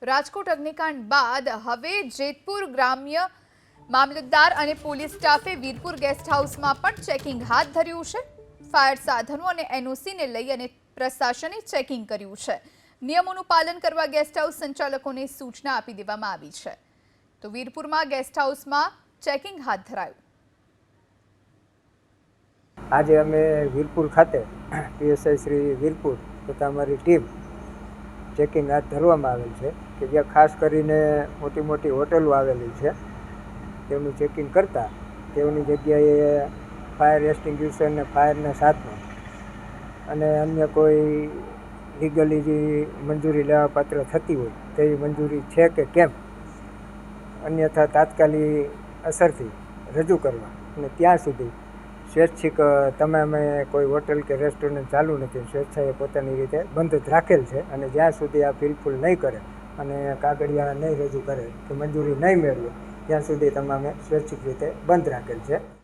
રાજકોટ અગ્નિકાંડ બાદ હવે જેતપુર ગ્રામ્ય મામલતદાર અને પોલીસ સ્ટાફે વીરપુર ગેસ્ટ હાઉસમાં પણ ચેકિંગ હાથ ધર્યું છે। ફાયર સાધનો અને એનઓસીને લઈ અને પ્રશાસને ચેકિંગ કર્યું છે। નિયમોનું પાલન કરવા ગેસ્ટ હાઉસ સંચાલકોને સૂચના આપી દેવામાં આવી છે। તો વીરપુરમાં ગેસ્ટ હાઉસમાં ચેકિંગ હાથ ધરાયું। આજે અમે વીરપુર ખાતે પીએસઆઈ શ્રી વીરપુર તથા અમારી ટીમ ચેકિંગ હાથ ધરવામાં આવેલ છે કે જ્યાં ખાસ કરીને મોટી મોટી હોટલો આવેલી છે તેમનું ચેકિંગ કરતાં તેઓની જગ્યાએ ફાયર એક્સટિંગ્યુશર અને ફાયરના સાધનો અને અન્ય કોઈ લીગલી જે મંજૂરી લેવાપાત્ર થતી હોય તેવી મંજૂરી છે કે કેમ, અન્યથા તાત્કાલિક અસરથી રજૂ કરવા અને ત્યાં સુધી સ્વૈચ્છિક તમામે કોઈ હોટલ કે રેસ્ટોરન્ટ ચાલુ નથી, સ્વેચ્છાએ પોતાની રીતે બંધ જ રાખેલ છે અને જ્યાં સુધી આ ફિલફૂલ નહીં કરે અને કાગળિયા નહીં રજૂ કરે કે મંજૂરી નહીં મેળવે ત્યાં સુધી તમામે સ્વૈચ્છિક રીતે બંધ રાખેલ છે।